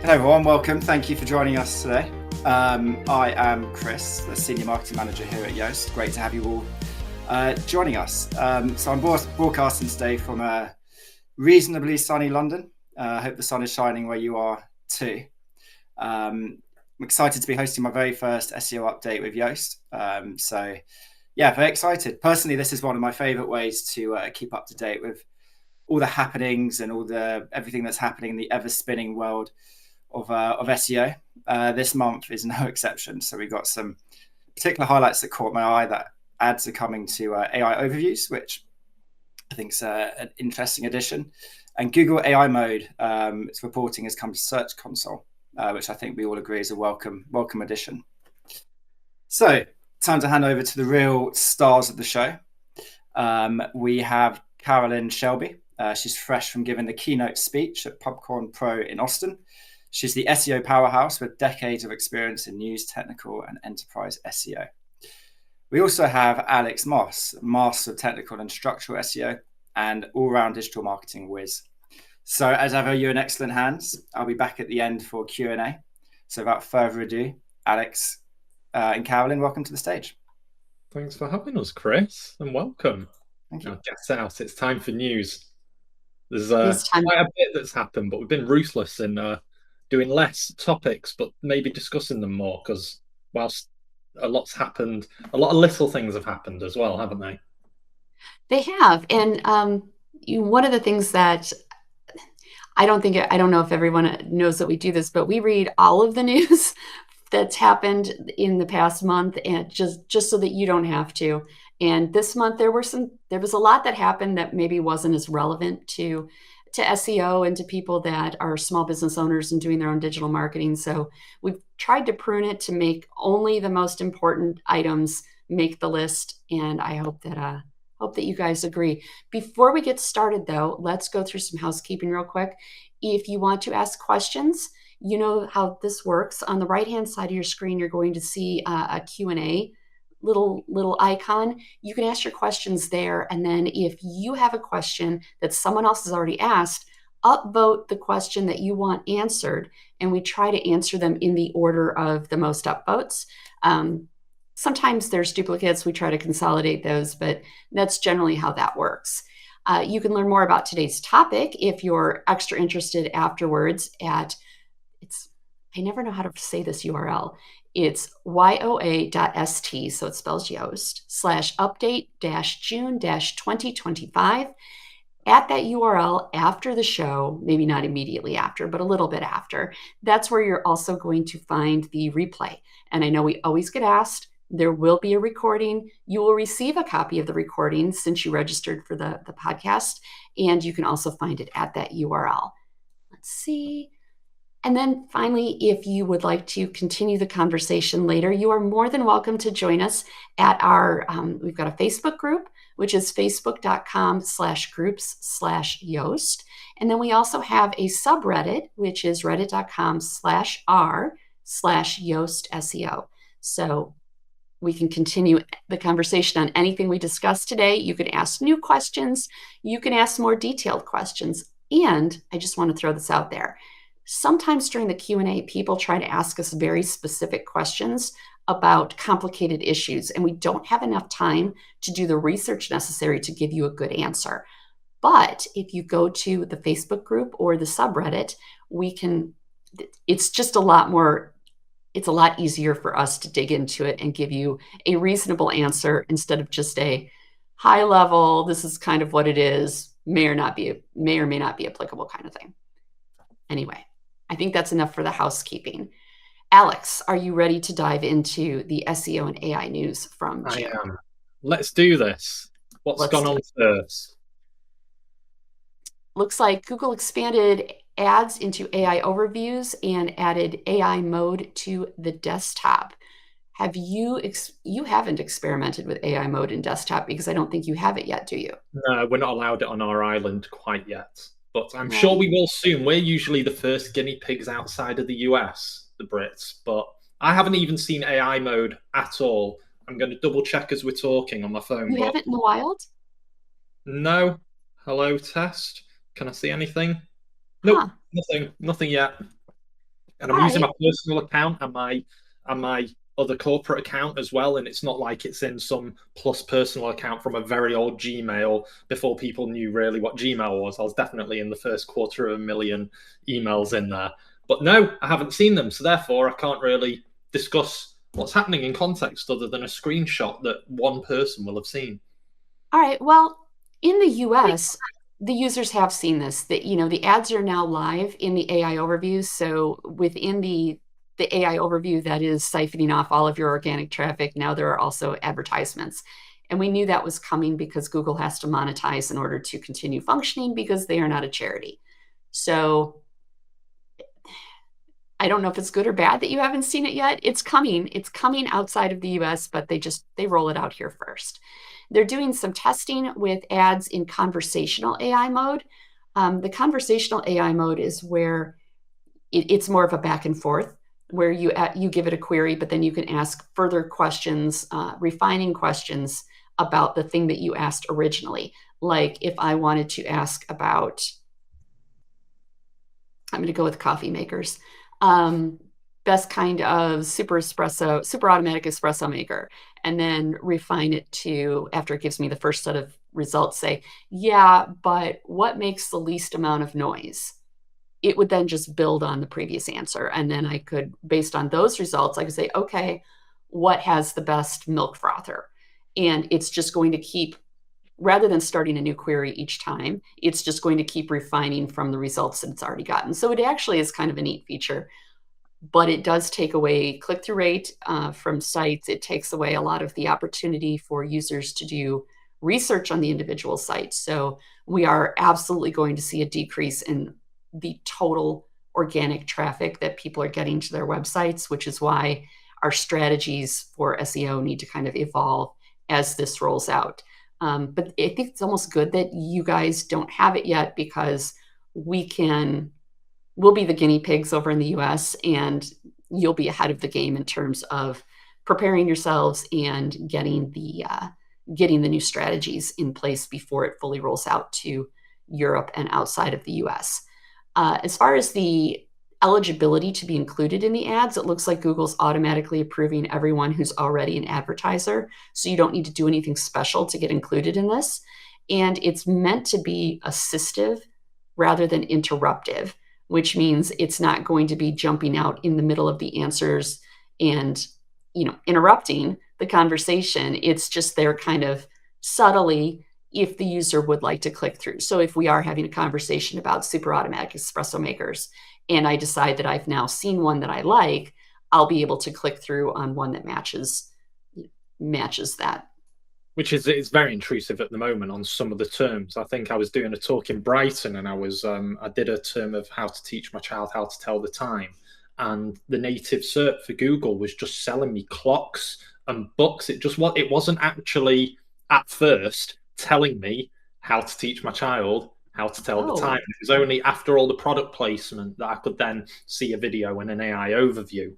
Hello everyone, welcome. Thank you for joining us today. I am Chris, the Senior Marketing Manager here at Yoast. Great to have you all joining us. So I'm broadcasting today from a reasonably sunny London. I hope the sun is shining where you are too. I'm excited to be hosting my very first SEO update with Yoast. So yeah, very excited. Personally, this is one of my favorite ways to keep up to date with all the happenings and everything that's happening in the ever-spinning world of SEO. This month is no exception. So we got some particular highlights that caught my eye. That ads are coming to AI overviews, which I think is an interesting addition. And Google AI mode, its reporting has come to Search Console, which I think we all agree is a welcome addition. So time to hand over to the real stars of the show. We have Carolyn Shelby. She's fresh from giving the keynote speech at PubCon Pro in Austin. She's the SEO powerhouse with decades of experience in news, technical, and enterprise SEO. We also have Alex Moss, master of technical and structural SEO and all-round digital marketing whiz. So as ever, you're in excellent hands. I'll be back at the end for Q&A. So without further ado, Alex and Carolyn, welcome to the stage. Thanks for having us, Chris, and welcome. Thank you. Now, get out. It's time for news. There's quite a bit that's happened, but we've been ruthless in doing less topics, but maybe discussing them more, because whilst a lot's happened, a lot of little things have happened as well, haven't they? They have. And one of the things that I don't know if everyone knows that we do this, but we read all of the news that's happened in the past month, and just so that you don't have to. And this month there was a lot that happened that maybe wasn't as relevant to SEO and to people that are small business owners and doing their own digital marketing. So we've tried to prune it to make only the most important items make the list. And I hope that you guys agree. Before we get started though, let's go through some housekeeping real quick. If you want to ask questions, you know how this works. On the right-hand side of your screen, you're going to see a Q&A little icon. You can ask your questions there. And then if you have a question that someone else has already asked, upvote the question that you want answered. And we try to answer them in the order of the most upvotes. Sometimes there's duplicates. We try to consolidate those, but that's generally how that works. You can learn more about today's topic if you're extra interested afterwards I never know how to say this URL. It's yoa.st, so it spells Yoast, /update-June-2025. At that URL after the show, maybe not immediately after, but a little bit after, that's where you're also going to find the replay. And I know we always get asked, there will be a recording. You will receive a copy of the recording since you registered for the podcast, and you can also find it at that URL. Let's see. And then finally, if you would like to continue the conversation later, you are more than welcome to join us at we've got a Facebook group, which is facebook.com/groups/Yoast. And then we also have a subreddit, which is reddit.com/r/Yoast SEO. So we can continue the conversation on anything we discussed today. You can ask new questions. You can ask more detailed questions. And I just want to throw this out there. Sometimes during the Q&A, people try to ask us very specific questions about complicated issues, and we don't have enough time to do the research necessary to give you a good answer. But if you go to the Facebook group or the subreddit, it's just a lot easier for us to dig into it and give you a reasonable answer instead of just a high level, this is kind of what it is, may or may not be applicable kind of thing. Anyway, I think that's enough for the housekeeping. Alex, are you ready to dive into the SEO and AI news from June? I am. Let's do this. What's gone on first? Looks like Google expanded ads into AI overviews and added AI mode to the desktop. You haven't experimented with AI mode in desktop because I don't think you have it yet, do you? No, we're not allowed it on our island quite yet. But I'm sure we will soon. We're usually the first guinea pigs outside of the US, the Brits. But I haven't even seen AI mode at all. I'm going to double check as we're talking on my phone. You have it in the wild? No. Hello, test. Can I see anything? Nope, nothing yet. And I'm using my personal account and my other corporate account as well. And it's not like it's in some plus personal account from a very old Gmail before people knew really what Gmail was. I was definitely in the first 250,000 emails in there. But no, I haven't seen them. So therefore, I can't really discuss what's happening in context other than a screenshot that one person will have seen. All right. Well, in the US, the users have seen this, that, the ads are now live in the AI overviews. So within the AI overview that is siphoning off all of your organic traffic, now there are also advertisements. And we knew that was coming because Google has to monetize in order to continue functioning because they are not a charity. So I don't know if it's good or bad that you haven't seen it yet. It's coming. It's coming outside of the US, but they roll it out here first. They're doing some testing with ads in conversational AI mode. The conversational AI mode is where it's more of a back and forth, where you give it a query, but then you can ask further questions, refining questions about the thing that you asked originally. Like if I wanted to ask about, I'm going to go with coffee makers. Best kind of super automatic espresso maker, and then refine it to, after it gives me the first set of results, say, yeah, but what makes the least amount of noise? It would then just build on the previous answer. And then I could, based on those results, I could say, okay, what has the best milk frother? And it's just going to keep, rather than starting a new query each time, it's just going to keep refining from the results that it's already gotten. So it actually is kind of a neat feature, but it does take away click-through rate from sites. It takes away a lot of the opportunity for users to do research on the individual sites. So we are absolutely going to see a decrease in the total organic traffic that people are getting to their websites, which is why our strategies for SEO need to kind of evolve as this rolls out. But I think it's almost good that you guys don't have it yet, because we'll be the guinea pigs over in the US, and you'll be ahead of the game in terms of preparing yourselves and getting the new strategies in place before it fully rolls out to Europe and outside of the US. As far as the eligibility to be included in the ads, it looks like Google's automatically approving everyone who's already an advertiser. So you don't need to do anything special to get included in this. And it's meant to be assistive rather than interruptive, which means it's not going to be jumping out in the middle of the answers and, interrupting the conversation. It's just there kind of subtly if the user would like to click through. So if we are having a conversation about super automatic espresso makers, and I decide that I've now seen one that I like, I'll be able to click through on one that matches that. Which is very intrusive at the moment on some of the terms. I think I was doing a talk in Brighton, and I did a term of how to teach my child how to tell the time. And the native SERP for Google was just selling me clocks and books. It wasn't actually at first telling me how to teach my child how to tell the time. It was only after all the product placement that I could then see a video and an AI overview.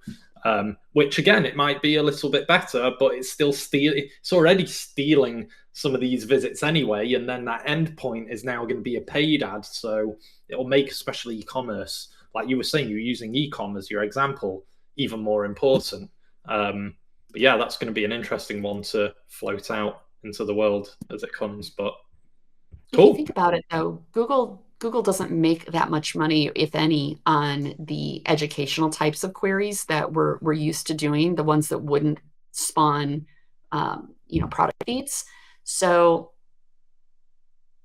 Which again, it might be a little bit better, but it's already stealing some of these visits anyway. And then that endpoint is now going to be a paid ad. So it'll make, especially e-commerce, like you were saying, you're using e-com as your example, even more important. But yeah, that's going to be an interesting one to float out into the world as it comes. But cool. If you think about it, though, Google doesn't make that much money, if any, on the educational types of queries that we're used to doing, the ones that wouldn't spawn, product feeds. So,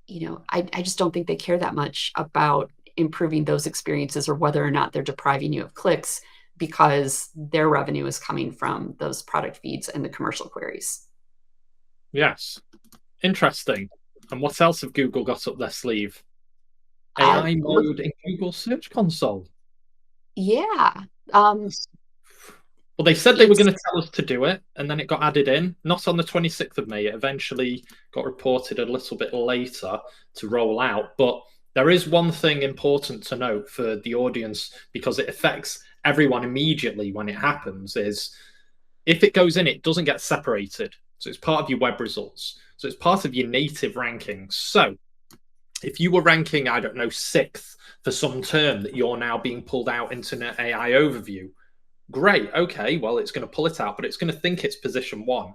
I just don't think they care that much about improving those experiences or whether or not they're depriving you of clicks, because their revenue is coming from those product feeds and the commercial queries. Yes. Interesting. And what else have Google got up their sleeve? AI mode in Google Search Console. Yeah. Well, they said they were going to tell us to do it, and then it got added in, not on the 26th of May. It eventually got reported a little bit later to roll out. But there is one thing important to note for the audience, because it affects everyone immediately when it happens, is if it goes in, it doesn't get separated. So it's part of your web results. So it's part of your native rankings. So if you were ranking, I don't know, 6th for some term that you're now being pulled out into an AI overview, great. Okay, well, it's going to pull it out, but it's going to think it's position 1.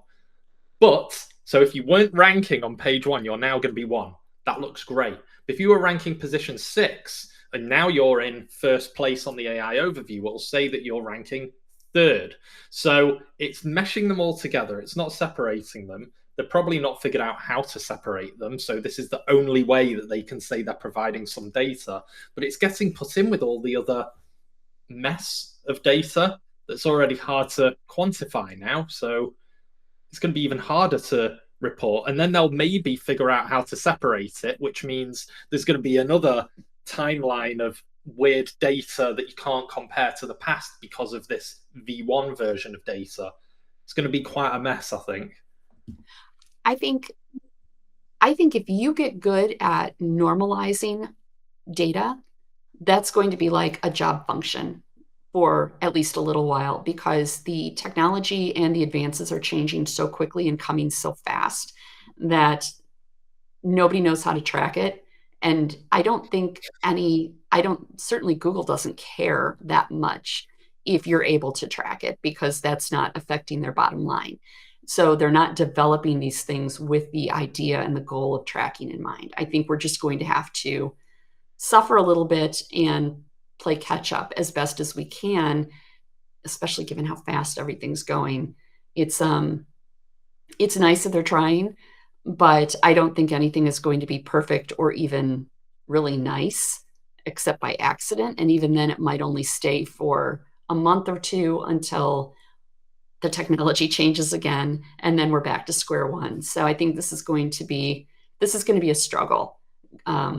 But so if you weren't ranking on page 1, you're now going to be 1. That looks great. But if you were ranking position 6 and now you're in first place on the AI overview, it'll say that you're ranking 3rd. So it's meshing them all together. It's not separating them. They're probably not figured out how to separate them. So this is the only way that they can say they're providing some data. But it's getting put in with all the other mess of data that's already hard to quantify now. So it's going to be even harder to report. And then they'll maybe figure out how to separate it, which means there's going to be another timeline of weird data that you can't compare to the past because of this V1 version of data. It's going to be quite a mess, I think. I think if you get good at normalizing data, that's going to be like a job function for at least a little while, because the technology and the advances are changing so quickly and coming so fast that nobody knows how to track it. And certainly Google doesn't care that much if you're able to track it, because that's not affecting their bottom line. So they're not developing these things with the idea and the goal of tracking in mind. I think we're just going to have to suffer a little bit and play catch up as best as we can, especially given how fast everything's going. It's nice that they're trying, but I don't think anything is going to be perfect or even really nice, except by accident. And even then, it might only stay for a month or 2 until the technology changes again, and then we're back to square one. So I think this is going to be a struggle. Yeah.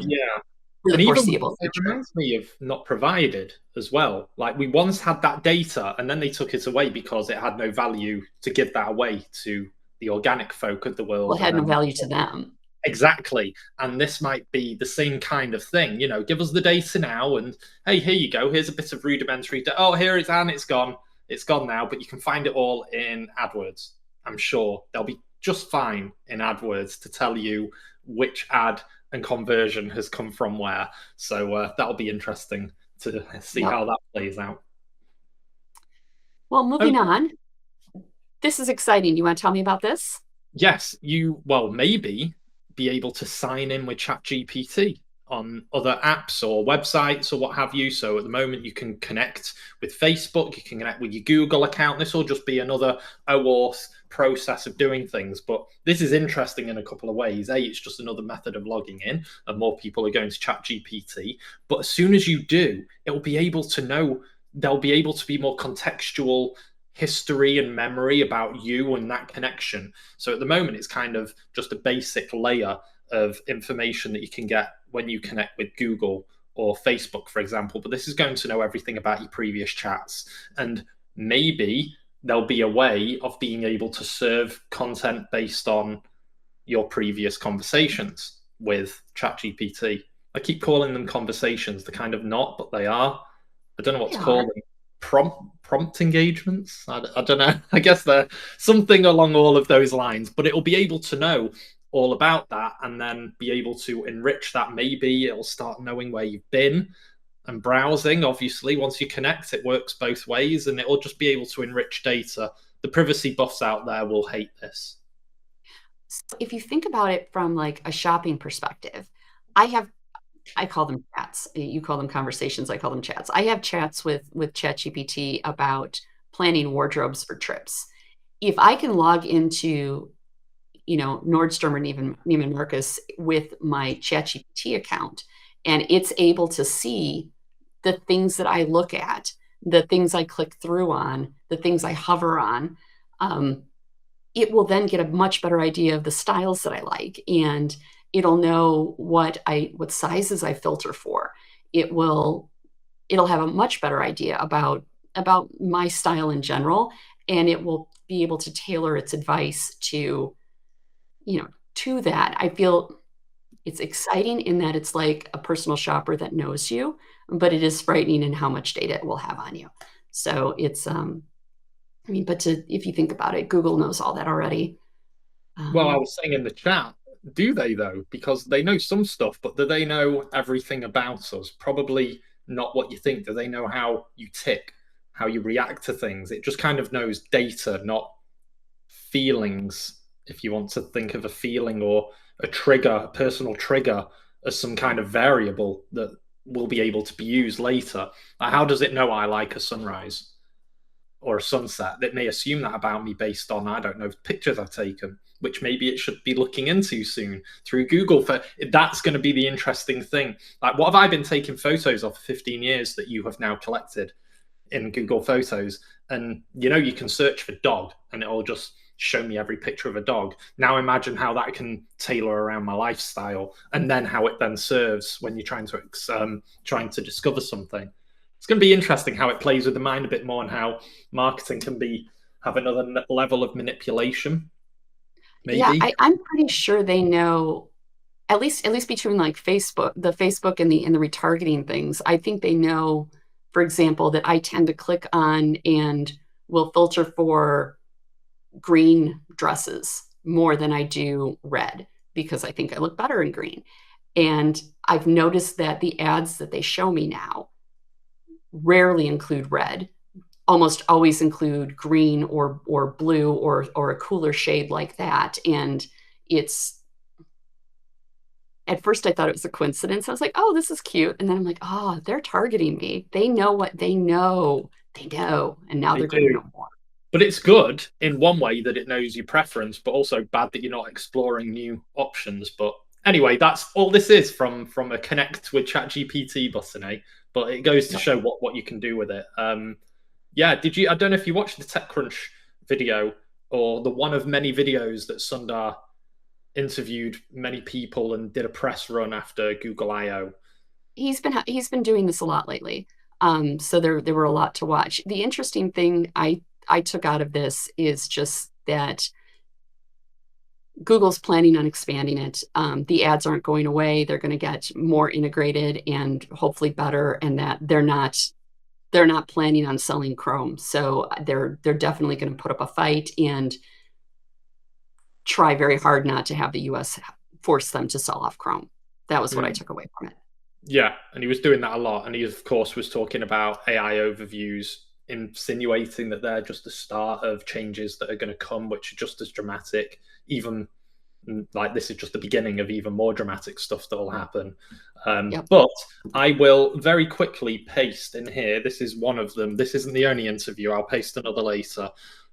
For the and foreseeable even, future. it reminds me of not provided as well. Like, we once had that data and then they took it away because it had no value to give that away to the organic folk of the world. Well, it had no value to them. Exactly. And this might be the same kind of thing. Give us the data now and, hey, here you go. Here's a bit of rudimentary data. Oh, here it's, and it's gone. It's gone now, but you can find it all in AdWords. I'm sure they'll be just fine in AdWords to tell you which ad and conversion has come from where. So that'll be interesting to see how that plays out. Well, moving on. This is exciting. You want to tell me about this? Yes, maybe be able to sign in with ChatGPT on other apps or websites or what have you. So at the moment, you can connect with Facebook, you can connect with your Google account. This will just be another OAuth process of doing things. But this is interesting in a couple of ways. It's just another method of logging in, and more people are going to ChatGPT. But as soon as you do, it will be able to know, they'll be able to be more contextual history and memory about you and that connection. So at the moment, it's kind of just a basic layer of information that you can get when you connect with Google or Facebook, for example. But this is going to know everything about your previous chats. And maybe there'll be a way of being able to serve content based on your previous conversations with ChatGPT. I keep calling them conversations. They're kind of not, but they are. I don't know what to call them. Prompt engagements. I don't know. I guess they're something along all of those lines, but it'll be able to know all about that and then be able to enrich that. Maybe it'll start knowing where you've been and browsing. Obviously, once you connect, it works both ways, and it'll just be able to enrich data. The privacy buffs out there will hate this. So if you think about it from like a shopping perspective, I call them chats. You call them conversations. I call them chats. I have chats with ChatGPT about planning wardrobes for trips. If I can log into, Nordstrom or Neiman Marcus with my ChatGPT account, and it's able to see the things that I look at, the things I click through on, the things I hover on, it will then get a much better idea of the styles that I like, and it'll know what sizes I filter for. It'll have a much better idea about my style in general, and it will be able to tailor its advice to that. I feel it's exciting in that it's like a personal shopper that knows you, but it is frightening in how much data it will have on you. So it's if you think about it, Google knows all that already. Well, I was saying in the chat, do they though? Because they know some stuff, but do they know everything about us? Probably not what you think. Do they know how you tick, how you react to things? It just kind of knows data, not feelings. If you want to think of a feeling or a trigger, a personal trigger, as some kind of variable that will be able to be used later. Like, how does it know I like a sunrise or a sunset? It may assume that about me based on, I don't know, pictures I've taken, which maybe it should be looking into soon through Google. That's going to be the interesting thing. Like, what have I been taking photos of for 15 years that you have now collected in Google Photos? And you can search for dog and it'll just show me every picture of a dog. Now imagine how that can tailor around my lifestyle, and then how it then serves when you're trying to discover something. It's going to be interesting how it plays with the mind a bit more, and how marketing can have another level of manipulation. Maybe. Yeah, I'm pretty sure they know, at least between like the Facebook and the retargeting things. I think they know, for example, that I tend to click on and will filter for green dresses more than I do red, because I think I look better in green. And I've noticed that the ads that they show me now rarely include red, almost always include green or blue or a cooler shade like that. And it's, at first I thought it was a coincidence. I was like, oh, this is cute. And then I'm like, oh, they're targeting me. They know what they know. And now they're going to know more. But it's good in one way that it knows your preference, but also bad that you're not exploring new options. But anyway, that's all this is from a connect with ChatGPT button, eh? But it goes to show what you can do with it. Yeah, I don't know if you watched the TechCrunch video, or the one of many videos that Sundar interviewed many people and did a press run after Google I/O. He's been doing this a lot lately. So there were a lot to watch. The interesting thing I took out of this is just that Google's planning on expanding it. The ads aren't going away. They're going to get more integrated and hopefully better, and that they're not planning on selling Chrome. So they're definitely going to put up a fight and try very hard not to have the US force them to sell off Chrome. That was what I took away from it. Yeah, and he was doing that a lot. And he, of course, was talking about AI overviews, insinuating that they're just the start of changes that are going to come, which are just as dramatic. Even like, this is just the beginning of even more dramatic stuff that will happen. But I will very quickly paste in here. This is one of them. This isn't the only interview. I'll paste another later.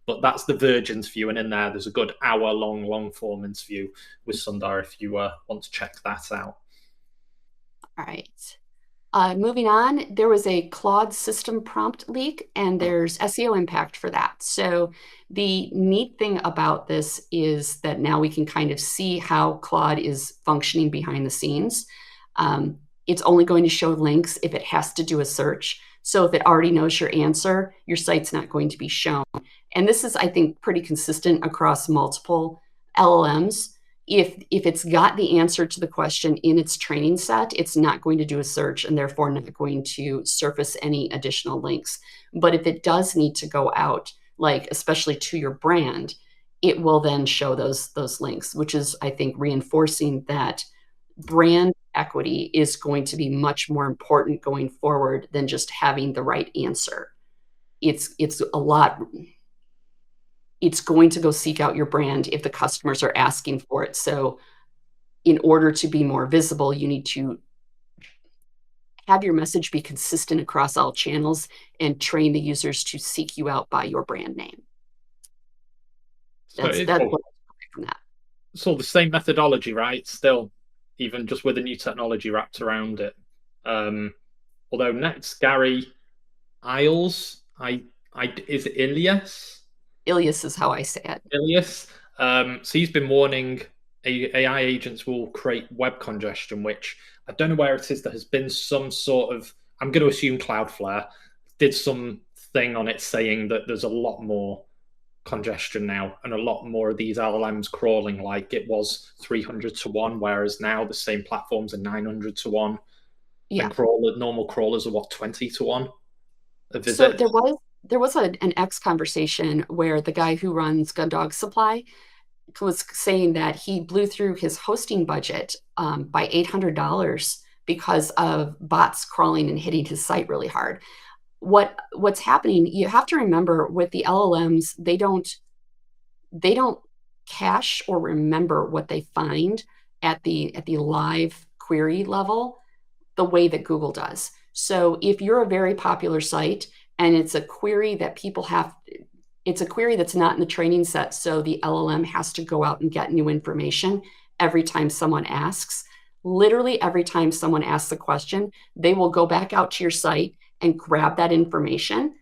But that's the Verge interview, and in there's a good hour-long, long-form interview with Sundar if you want to check that out. All right. Moving on, there was a Claude system prompt leak, and there's SEO impact for that. So the neat thing about this is that now we can kind of see how Claude is functioning behind the scenes. It's only going to show links if it has to do a search. So if it already knows your answer, your site's not going to be shown. And this is, I think, pretty consistent across multiple LLMs. If it's got the answer to the question in its training set, it's not going to do a search and therefore not going to surface any additional links. But if it does need to go out, like especially to your brand, it will then show those links, which is, I think, reinforcing that brand equity is going to be much more important going forward than just having the right answer. It's going to go seek out your brand if the customers are asking for it. So in order to be more visible, you need to have your message be consistent across all channels and train the users to seek you out by your brand name. That's what I took from that. It's all the same methodology, right? Still, even just with a new technology wrapped around it. Although next, Gary Illyes, is it Illyes? Illyes is how I say it. Illyes. So he's been warning AI agents will create web congestion, which I don't know where it is. There has been some sort of, I'm going to assume Cloudflare did some thing on it saying that there's a lot more congestion now and a lot more of these LLMs crawling, like it was 300 to 1, whereas now the same platforms are 900 to 1. Yeah. And normal crawlers are what, 20 to 1 a visit? So there was an X conversation where the guy who runs Gun Dog Supply was saying that he blew through his hosting budget by $800 because of bots crawling and hitting his site really hard. What's happening, you have to remember with the LLMs, they don't cache or remember what they find at the live query level the way that Google does. So if you're a very popular site and it's a query that it's a query that's not in the training set, so the LLM has to go out and get new information every time someone asks. Literally every time someone asks a question, they will go back out to your site and grab that information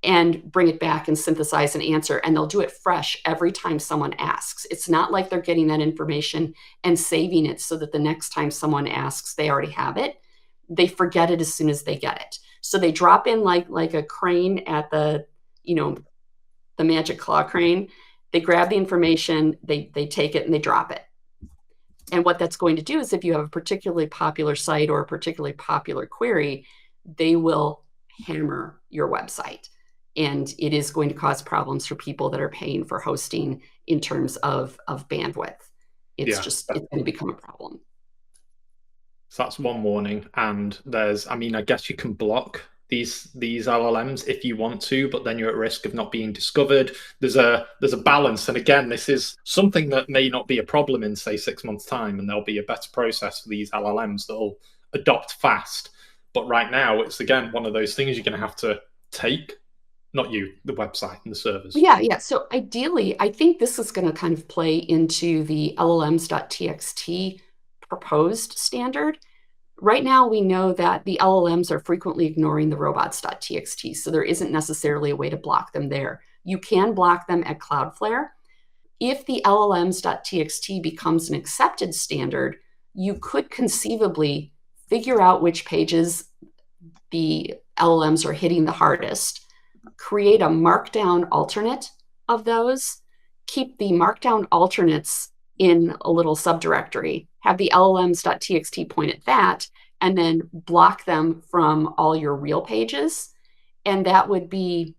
and bring it back and synthesize an answer. And they'll do it fresh every time someone asks. It's not like they're getting that information and saving it so that the next time someone asks, they already have it. They forget it as soon as they get it. So they drop in like a crane at the magic claw crane. They grab the information, they take it and they drop it. And what that's going to do is if you have a particularly popular site or a particularly popular query, they will hammer your website. And it is going to cause problems for people that are paying for hosting in terms of bandwidth. It's going to become a problem. So that's one warning. And I guess you can block these LLMs if you want to, but then you're at risk of not being discovered. There's a balance. And again, this is something that may not be a problem in, say, 6 months' time, and there'll be a better process for these LLMs that'll adopt fast. But right now, it's, again, one of those things you're going to have to take. Not you, the website and the servers. Yeah. So ideally, I think this is going to kind of play into the llms.txt proposed standard. Right now, we know that the LLMs are frequently ignoring the robots.txt, so there isn't necessarily a way to block them there. You can block them at Cloudflare. If the llms.txt becomes an accepted standard, you could conceivably figure out which pages the LLMs are hitting the hardest, create a markdown alternate of those, keep the markdown alternates in a little subdirectory, have the llms.txt point at that, and then block them from all your real pages. And that would be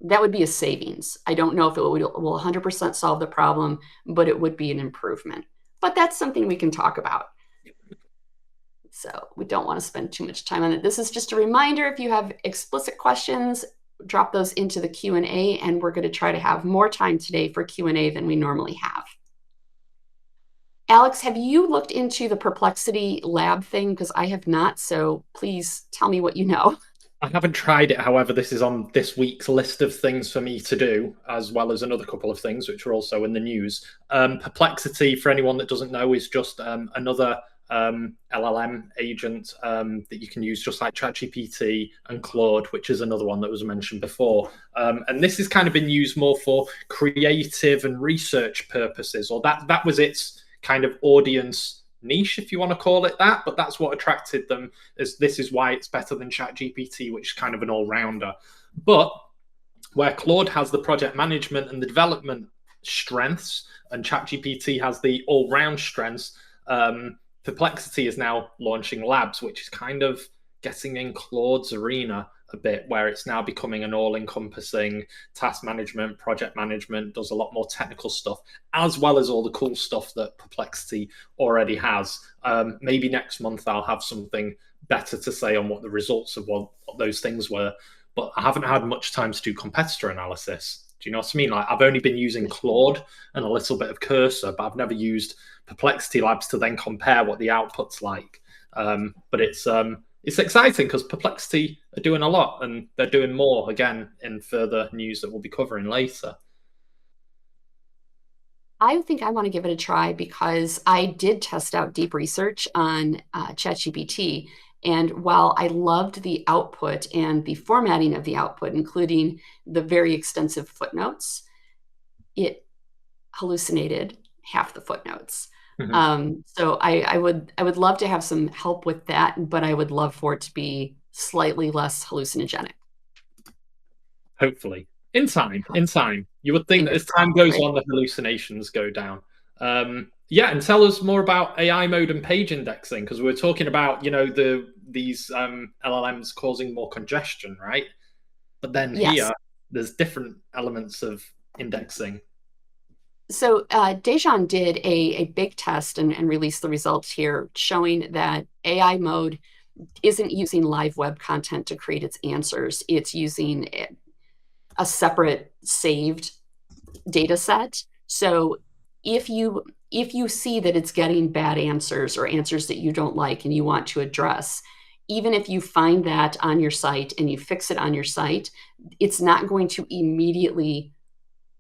a savings. I don't know if it will 100% solve the problem, but it would be an improvement. But that's something we can talk about. So we don't want to spend too much time on it. This is just a reminder, if you have explicit questions, drop those into the Q&A, and we're going to try to have more time today for Q&A than we normally have. Alex, have you looked into the Perplexity lab thing? Because I have not, so please tell me what you know. I haven't tried it. However, this is on this week's list of things for me to do, as well as another couple of things which are also in the news. Perplexity, for anyone that doesn't know, is just another LLM agent that you can use, just like ChatGPT and Claude, which is another one that was mentioned before. And this has kind of been used more for creative and research purposes, or that was its kind of audience niche, if you want to call it that. But that's what attracted them, as this is why it's better than ChatGPT, which is kind of an all-rounder. But where Claude has the project management and the development strengths, and ChatGPT has the all-round strengths, Perplexity is now launching labs, which is kind of getting in Claude's arena a bit, where it's now becoming an all-encompassing task management, project management, does a lot more technical stuff, as well as all the cool stuff that Perplexity already has. Maybe next month I'll have something better to say on what the results of what those things were, but I haven't had much time to do competitor analysis. Do you know what I mean? Like, I've only been using Claude and a little bit of Cursor, but I've never used Perplexity Labs to then compare what the output's like. But it's exciting because Perplexity are doing a lot, and they're doing more, again, in further news that we'll be covering later. I think I want to give it a try because I did test out deep research on ChatGPT. And while I loved the output and the formatting of the output, including the very extensive footnotes, it hallucinated half the footnotes. Mm-hmm. So I would love to have some help with that, but I would love for it to be slightly less hallucinogenic. Hopefully. In time. You would think that as time goes on, the hallucinations go down. Yeah, and tell us more about AI mode and page indexing, because we're talking about, these LLMs causing more congestion, right? But then yes, here, there's different elements of indexing. So Dejan did a big test and released the results here showing that AI mode isn't using live web content to create its answers. It's using a separate saved data set. So if you see that it's getting bad answers or answers that you don't like and you want to address, even if you find that on your site and you fix it on your site, it's not going to immediately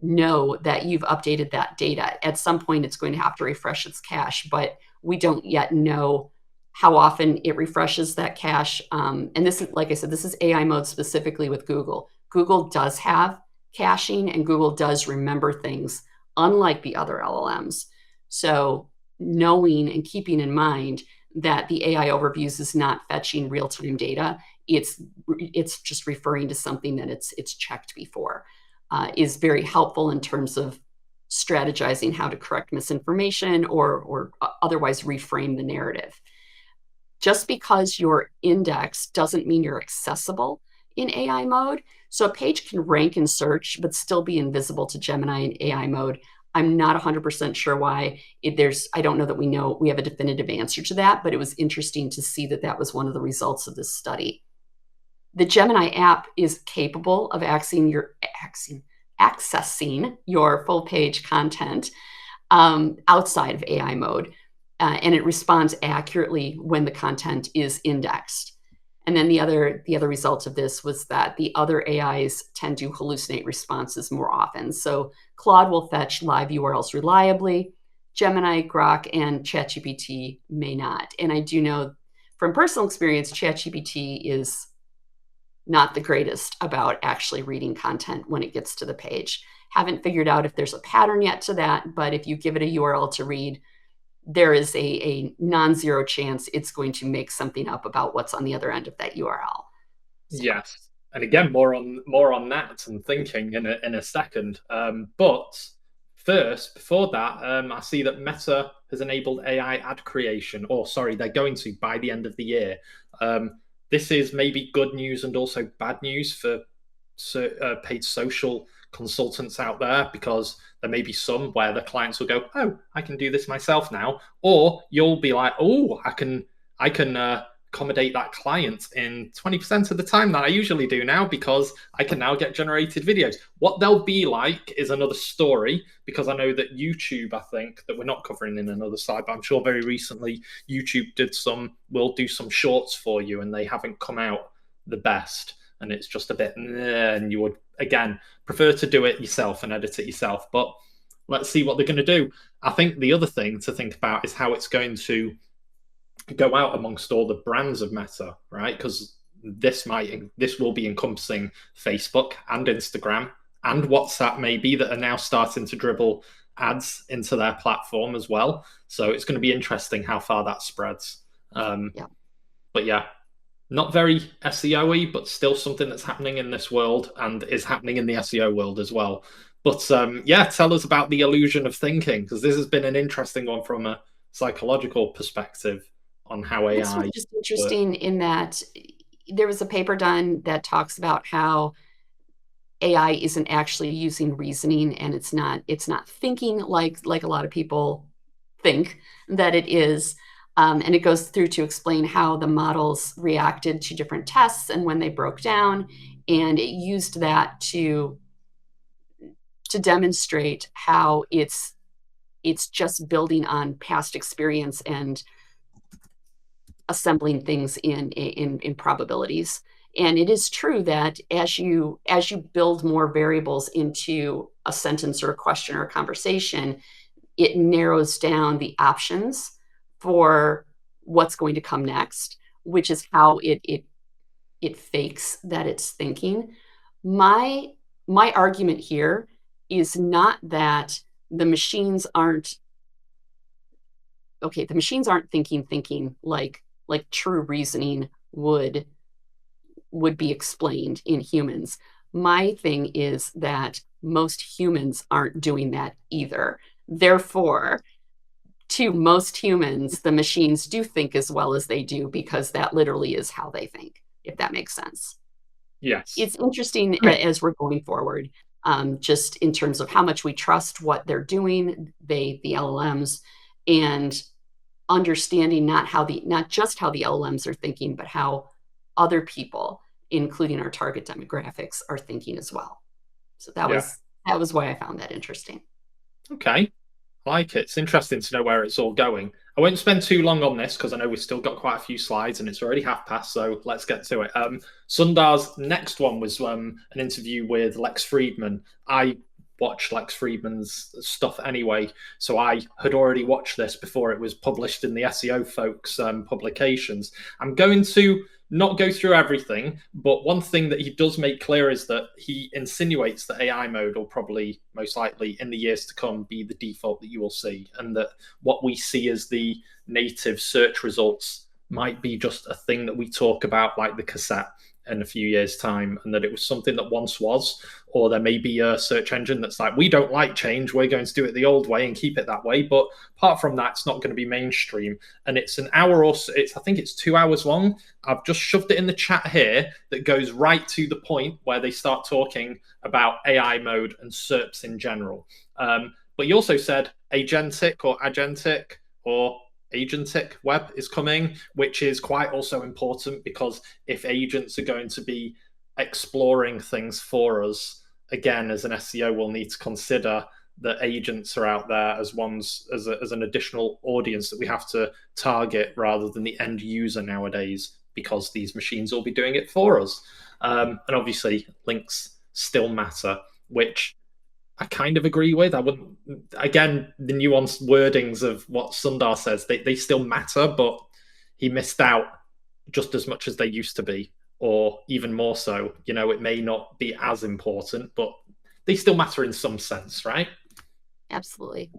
know that you've updated that data. At some point, it's going to have to refresh its cache, but we don't yet know how often it refreshes that cache. And this is, like I said, this is AI mode specifically with Google. Google does have caching and Google does remember things, unlike the other LLMs. So knowing and keeping in mind that the AI overviews is not fetching real-time data, it's just referring to something that it's checked before. Is very helpful in terms of strategizing how to correct misinformation or otherwise reframe the narrative. Just because you're indexed doesn't mean you're accessible in AI mode. So a page can rank in search, but still be invisible to Gemini in AI mode. I'm not 100% sure why. I don't know that we have a definitive answer to that, but it was interesting to see that that was one of the results of this study. The Gemini app is capable of accessing your full page content outside of AI mode, and it responds accurately when the content is indexed. And then the other result of this was that the other AIs tend to hallucinate responses more often. So Claude will fetch live URLs reliably. Gemini, Grok, and ChatGPT may not. And I do know from personal experience, ChatGPT is not the greatest about actually reading content when it gets to the page. Haven't figured out if there's a pattern yet to that, but if you give it a URL to read, there is a non-zero chance it's going to make something up about what's on the other end of that URL. So. Yes, and again, more on that and thinking in a second. But first, before that, I see that Meta has enabled AI ad creation, or sorry, they're going to by the end of the year. This is maybe good news and also bad news for paid social consultants out there, because there may be some where the clients will go, oh, I can do this myself now. Or you'll be like, oh, I can accommodate that client in 20% of the time that I usually do now, because I can now get generated videos. What they'll be like is another story, because I know that YouTube, I think, that we're not covering in another slide, but I'm sure very recently YouTube will do some shorts for you, and they haven't come out the best. And it's just a bit, and you would, again, prefer to do it yourself and edit it yourself. But let's see what they're going to do. I think the other thing to think about is how it's going to go out amongst all the brands of Meta, right? Because this will be encompassing Facebook and Instagram and WhatsApp, maybe, that are now starting to dribble ads into their platform as well. So it's going to be interesting how far that spreads. But yeah, not very SEO-y, but still something that's happening in this world and is happening in the SEO world as well. But yeah, tell us about the illusion of thinking, because this has been an interesting one from a psychological perspective on how AI. This was just interesting in that there was a paper done that talks about how AI isn't actually using reasoning, and it's not thinking like a lot of people think that it is. And it goes through to explain how the models reacted to different tests and when they broke down, and it used that to demonstrate how it's just building on past experience and assembling things in probabilities. And it is true that as you build more variables into a sentence or a question or a conversation, it narrows down the options for what's going to come next, which is how it fakes that it's thinking. My argument here is not that the machines aren't thinking like true reasoning would be explained in humans. My thing is that most humans aren't doing that either. Therefore, to most humans, the machines do think as well as they do, because that literally is how they think, if that makes sense. Yes. It's interesting as we're going forward. just in terms of how much we trust what they're doing, the LLMs, and understanding not just how the LLMs are thinking, but how other people, including our target demographics, are thinking as well. So that was why I found that interesting. Okay. I like it. It's interesting to know where it's all going. I won't spend too long on this because I know we've still got quite a few slides and it's already past, so let's get to it. Sundar's next one was an interview with Lex Friedman. I watch Lex Friedman's stuff anyway, so I had already watched this before it was published in the SEO folks' publications. I'm going to not go through everything, but one thing that he does make clear is that he insinuates that AI mode will probably, most likely, in the years to come, be the default that you will see, and that what we see as the native search results might be just a thing that we talk about like the cassette in a few years' time, and that it was something that once was, or there may be a search engine that's like, we don't like change, we're going to do it the old way and keep it that way. But apart from that, it's not going to be mainstream. And it's an hour or so, I think it's 2 hours long. I've just shoved it in the chat here that goes right to the point where they start talking about AI mode and SERPs in general. But he also said agentic or agentic web is coming, which is quite also important, because if agents are going to be exploring things for us, again, as an SEO, we'll need to consider that agents are out there as an additional audience that we have to target rather than the end user nowadays, because these machines will be doing it for us. And obviously links still matter, which I kind of agree with. I wouldn't, again, the nuanced wordings of what Sundar says, they still matter, but he missed out just as much as they used to be, or even more so. You know, it may not be as important, but they still matter in some sense, right? Absolutely.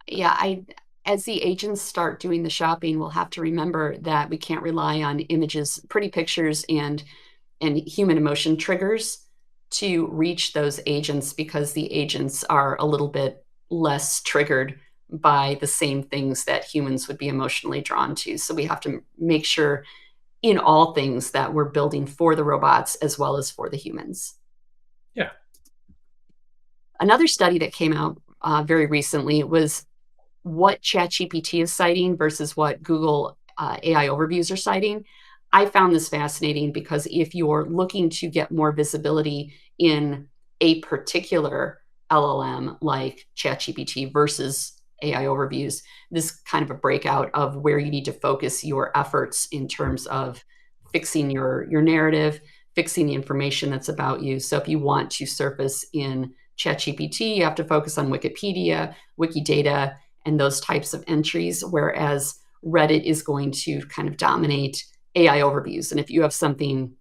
Yeah, as the agents start doing the shopping, we'll have to remember that we can't rely on images, pretty pictures, and human emotion triggers to reach those agents, because the agents are a little bit less triggered by the same things that humans would be emotionally drawn to. So we have to make sure in all things that we're building for the robots as well as for the humans. Yeah. Another study that came out very recently was what ChatGPT is citing versus what Google AI overviews are citing. I found this fascinating because if you're looking to get more visibility in a particular LLM like ChatGPT versus AI overviews, this kind of a breakout of where you need to focus your efforts in terms of fixing your narrative, fixing the information that's about you. So if you want to surface in ChatGPT, you have to focus on Wikipedia, Wikidata, and those types of entries, whereas Reddit is going to kind of dominate AI overviews. And if you have something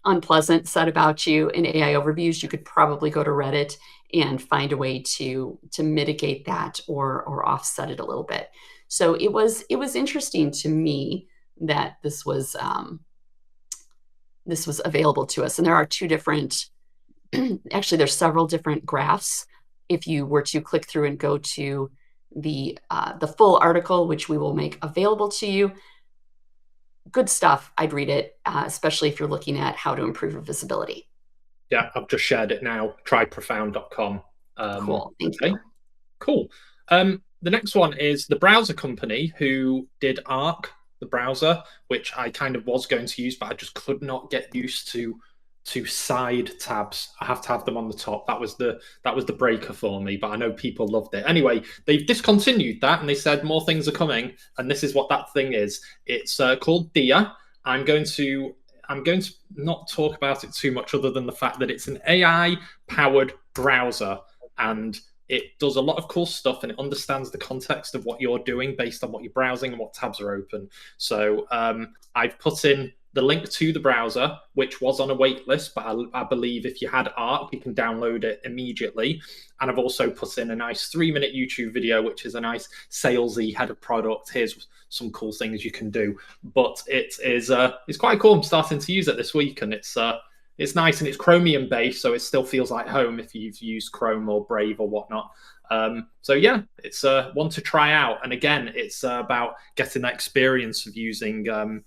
unpleasant said about you in AI overviews, you could probably go to Reddit and find a way to mitigate that or offset it a little bit. So it was interesting to me that this was available to us. And there are two different, actually there's several different graphs. If you were to click through and go to the full article, which we will make available to you, good stuff. I'd read it, especially if you're looking at how to improve your visibility. Yeah, I've just shared it now. Tryprofound.com. Cool. Thank you. Cool. The next one is the browser company who did Arc, the browser, which I kind of was going to use, but I just could not get used to side tabs. I have to have them on the top. That was the breaker for me, but I know people loved it. Anyway, they've discontinued that and they said more things are coming, and this is what that thing is. It's called Dia. I'm going to not talk about it too much, other than the fact that it's an AI powered browser, and it does a lot of cool stuff, and it understands the context of what you're doing based on what you're browsing and what tabs are open. So I've put in the link to the browser, which was on a wait list, but I believe if you had Arc, you can download it immediately. And I've also put in a nice 3-minute YouTube video, which is a nice salesy head of product. Here's some cool things you can do. But it's quite cool. I'm starting to use it this week, and it's nice, and it's Chromium based, so it still feels like home if you've used Chrome or Brave or whatnot. So yeah, it's one to try out. And again, it's about getting that experience of using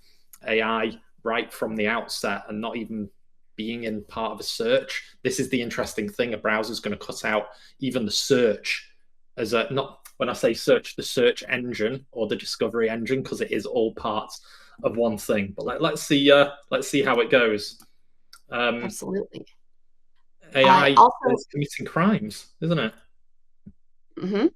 AI right from the outset, and not even being in part of a search. This is the interesting thing. A browser is going to cut out even the search as a, not when I say search, the search engine or the discovery engine, because it is all parts of one thing. But let's see how it goes. Absolutely. AI is committing crimes, isn't it? Mm-hmm.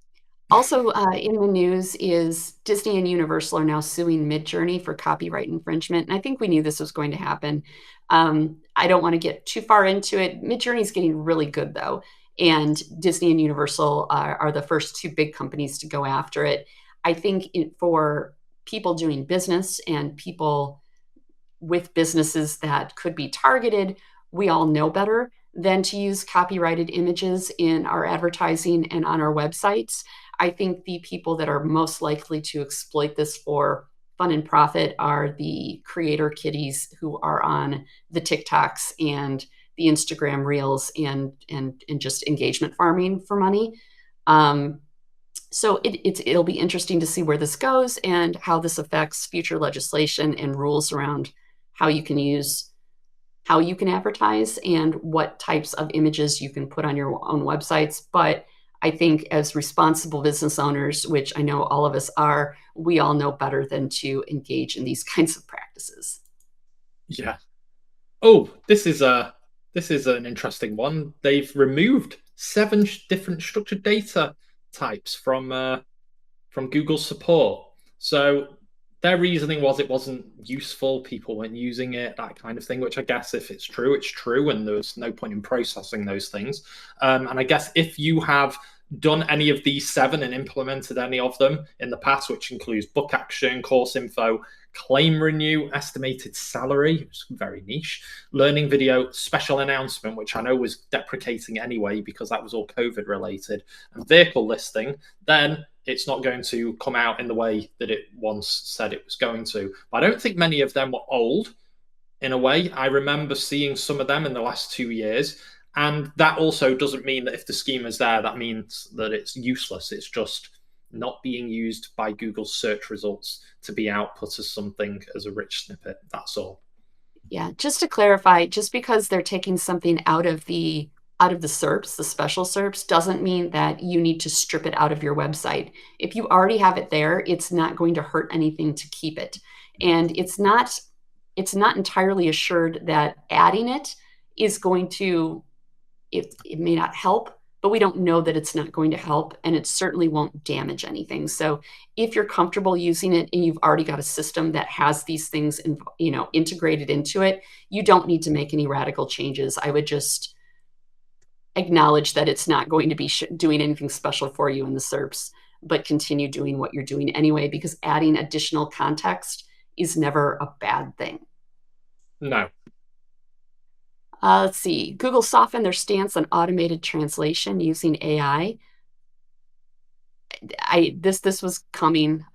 Also in the news is Disney and Universal are now suing Midjourney for copyright infringement. And I think we knew this was going to happen. I don't want to get too far into it. Midjourney is getting really good, though. And Disney and Universal are the first two big companies to go after it. I think for people doing business and people with businesses that could be targeted, we all know better than to use copyrighted images in our advertising and on our websites. I think the people that are most likely to exploit this for fun and profit are the creator kitties who are on the TikToks and the Instagram reels and just engagement farming for money. So it'll be interesting to see where this goes and how this affects future legislation and rules around how you can advertise and what types of images you can put on your own websites. But I think as responsible business owners, which I know all of us are, we all know better than to engage in these kinds of practices. Yeah. Oh, this is an interesting one. They've removed 7 different structured data types from Google support. So their reasoning was it wasn't useful, people weren't using it, that kind of thing, which I guess if it's true, it's true, and there's no point in processing those things. And I guess if you have done any of these 7 and implemented any of them in the past, which includes book action, course info, claim renew, estimated salary, which is very niche, learning video, special announcement, which I know was deprecating anyway because that was all COVID related, and vehicle listing, then it's not going to come out in the way that it once said it was going to. But I don't think many of them were old in a way. I remember seeing some of them in the last 2 years. And that also doesn't mean that if the schema is there, that means that it's useless. It's just not being used by Google's search results to be output as something as a rich snippet. That's all. Yeah, just to clarify, just because they're taking something out of the SERPs, the special SERPs, doesn't mean that you need to strip it out of your website. If you already have it there, it's not going to hurt anything to keep it. And it's not entirely assured that adding it is going to, it may not help, but we don't know that it's not going to help, and it certainly won't damage anything. So if you're comfortable using it and you've already got a system that has these things integrated into it, you don't need to make any radical changes. I would just acknowledge that it's not going to be doing anything special for you in the SERPs, but continue doing what you're doing anyway, because adding additional context is never a bad thing. No. Let's see. Google softened their stance on automated translation using AI. This was coming.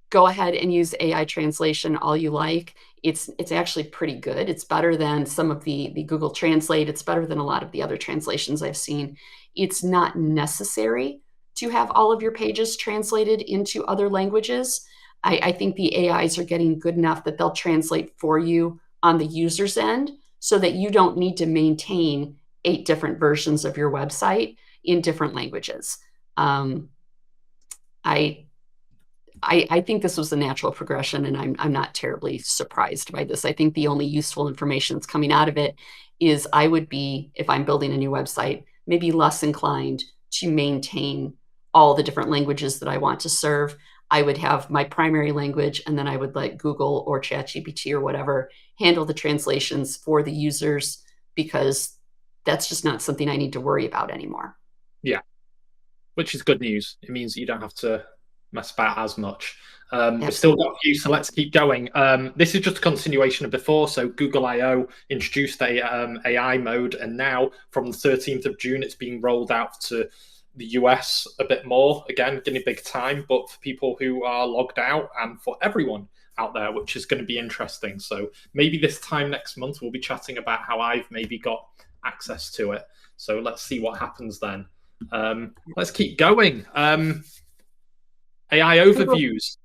Go ahead and use AI translation all you like. It's actually pretty good. It's better than some of the Google Translate. It's better than a lot of the other translations I've seen. It's not necessary to have all of your pages translated into other languages. I think the AIs are getting good enough that they'll translate for you on the user's end so that you don't need to maintain 8 different versions of your website in different languages. I think this was a natural progression, and I'm not terribly surprised by this. I think the only useful information that's coming out of it is I would be, if I'm building a new website, maybe less inclined to maintain all the different languages that I want to serve. I would have my primary language, and then I would let Google or ChatGPT or whatever handle the translations for the users, because that's just not something I need to worry about anymore. Yeah, which is good news. It means that you don't have to mess about as much. We've still got a few, so let's keep going. This is just a continuation of before. So Google I/O introduced a AI mode, and now from the 13th of June, it's being rolled out to the US a bit more. Again, getting big time, but for people who are logged out and for everyone out there, which is going to be interesting. So maybe this time next month, we'll be chatting about how I've maybe got access to it. So let's see what happens then. Let's keep going. AI overviews.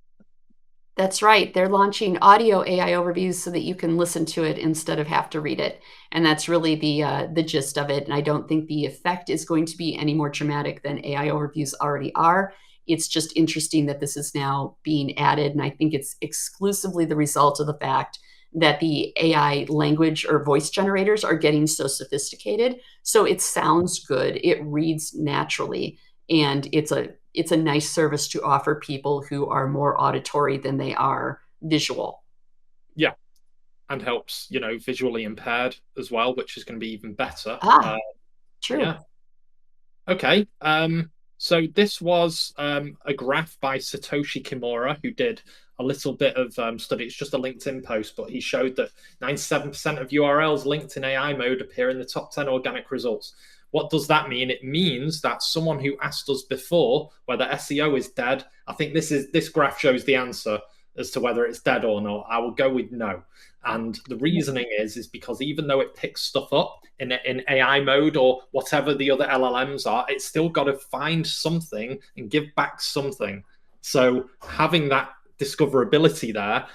That's right. They're launching audio AI overviews so that you can listen to it instead of have to read it. And that's really the gist of it. And I don't think the effect is going to be any more dramatic than AI overviews already are. It's just interesting that this is now being added. And I think it's exclusively the result of the fact that the AI language or voice generators are getting so sophisticated. So it sounds good. It reads naturally. And it's a nice service to offer people who are more auditory than they are visual. Yeah, and helps, visually impaired as well, which is going to be even better. True. Yeah. Okay. So this was a graph by Satoshi Kimura, who did a little bit of study. It's just a LinkedIn post, but he showed that 97% of URLs linked in AI mode appear in the top 10 organic results. What does that mean? It means that someone who asked us before whether SEO is dead, I think this graph shows the answer as to whether it's dead or not. I will go with no. And the reasoning is because even though it picks stuff up in AI mode or whatever the other LLMs are, it's still got to find something and give back something. So having that discoverability there,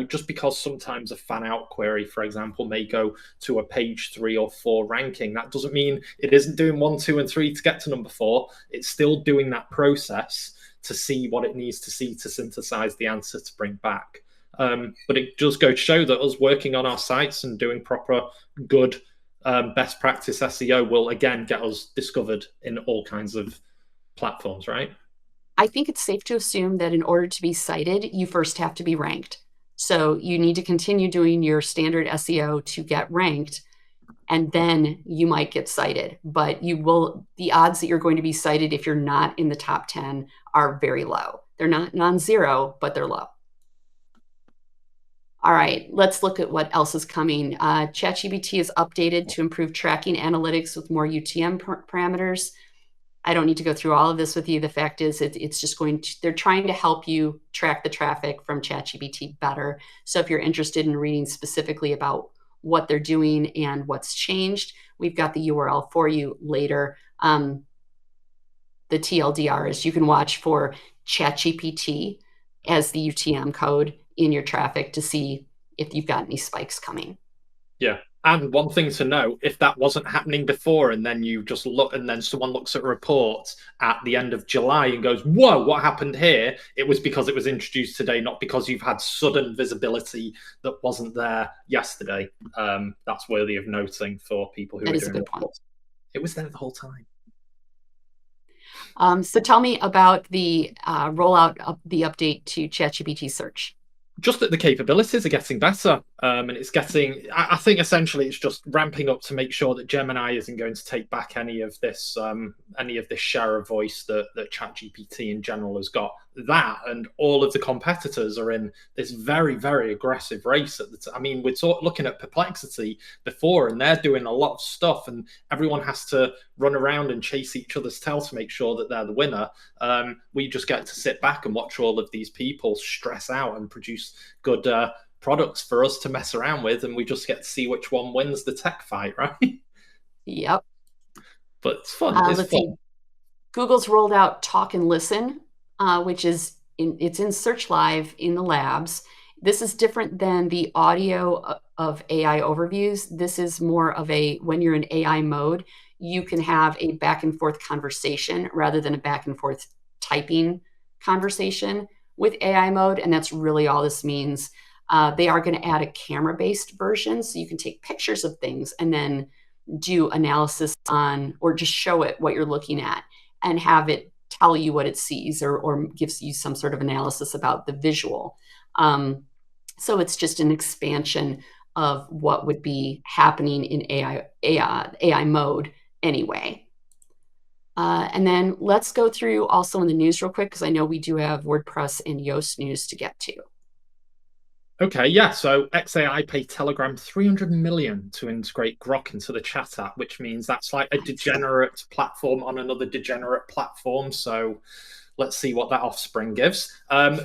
just because sometimes a fan out query, for example, may go to a page 3 or 4 ranking, that doesn't mean it isn't doing 1, 2, and 3 to get to number 4. It's still doing that process to see what it needs to see to synthesize the answer to bring back. But it does go to show that us working on our sites and doing proper, good, best practice SEO will again get us discovered in all kinds of platforms, right? I think it's safe to assume that in order to be cited, you first have to be ranked. So you need to continue doing your standard SEO to get ranked, and then you might get cited. But the odds that you're going to be cited if you're not in the top 10 are very low. They're not non-zero, but they're low. All right, let's look at what else is coming. ChatGPT is updated to improve tracking analytics with more UTM parameters. I don't need to go through all of this with you. The fact is it's just they're trying to help you track the traffic from ChatGPT better. So if you're interested in reading specifically about what they're doing and what's changed, we've got the URL for you later. The TLDR is you can watch for ChatGPT as the UTM code in your traffic to see if you've got any spikes coming. Yeah. And one thing to know, if that wasn't happening before and then you just look and then someone looks at a report at the end of July and goes, whoa, what happened here? It was because it was introduced today, not because you've had sudden visibility that wasn't there yesterday. That's worthy of noting for people who are doing reports. It was there the whole time. So tell me about the rollout of the update to ChatGPT search. Just that the capabilities are getting better, and it's getting. I think essentially it's just ramping up to make sure that Gemini isn't going to take back any of this share of voice that ChatGPT in general has got. That and all of the competitors are in this very, very aggressive race. We're looking at Perplexity before, and they're doing a lot of stuff, and everyone has to run around and chase each other's tail to make sure that they're the winner. We just get to sit back and watch all of these people stress out and produce good products for us to mess around with, and we just get to see which one wins the tech fight, right? Yep. But it's fun. It's fun. Google's rolled out Talk and Listen, which is it's in Search Live in the labs. This is different than the audio of AI overviews. This is more of when you're in AI mode, you can have a back and forth conversation rather than a back and forth typing conversation with AI mode. And that's really all this means. They are going to add a camera-based version, so you can take pictures of things and then do analysis on, or just show it what you're looking at and have it tell you what it sees or gives you some sort of analysis about the visual. So it's just an expansion of what would be happening in AI mode anyway. And then let's go through also in the news real quick, because I know we do have WordPress and Yoast news to get to. Okay, yeah. So XAI paid Telegram $300 million to integrate Grok into the chat app, which means that's like a degenerate platform on another degenerate platform. So let's see what that offspring gives.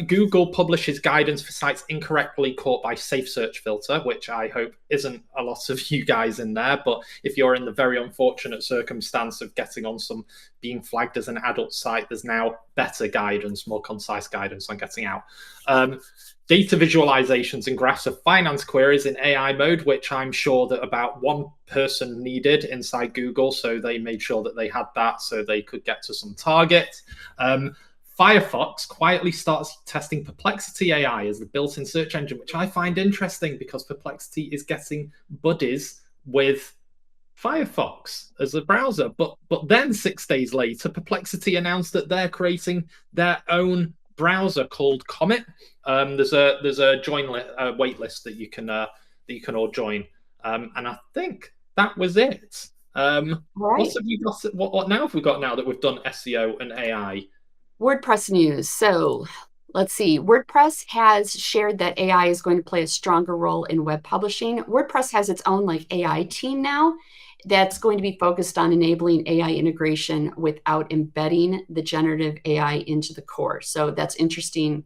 Google publishes guidance for sites incorrectly caught by safe search filter, which I hope isn't a lot of you guys in there. But if you're in the very unfortunate circumstance of getting on being flagged as an adult site, there's now better guidance, more concise guidance on getting out. Data visualizations and graphs of finance queries in AI mode, which I'm sure that about one person needed inside Google. So they made sure that they had that so they could get to some target. Firefox quietly starts testing Perplexity AI as the built-in search engine, which I find interesting because Perplexity is getting buddies with Firefox as a browser. But then 6 days later, Perplexity announced that they're creating their own browser called Comet. There's a join wait list that you can all join, and I think that was it. Right. What have you got? What now have we got now that we've done SEO and AI? WordPress news. So let's see. WordPress has shared that AI is going to play a stronger role in web publishing. WordPress has its own AI team now that's going to be focused on enabling AI integration without embedding the generative AI into the core. So that's interesting.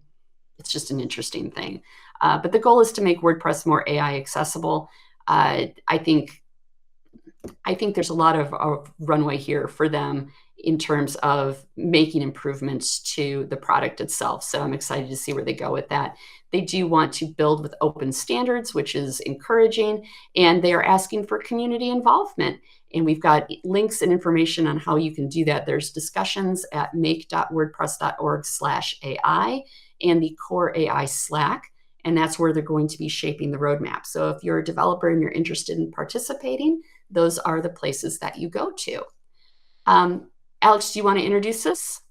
It's just an interesting thing. But the goal is to make WordPress more AI accessible. I think there's a lot of runway here for them in terms of making improvements to the product itself. So I'm excited to see where they go with that. They do want to build with open standards, which is encouraging, and they are asking for community involvement. And we've got links and information on how you can do that. There's discussions at make.wordpress.org/AI and the Core AI Slack, and that's where they're going to be shaping the roadmap. So if you're a developer and you're interested in participating, those are the places that you go to. Alex, do you want to introduce us?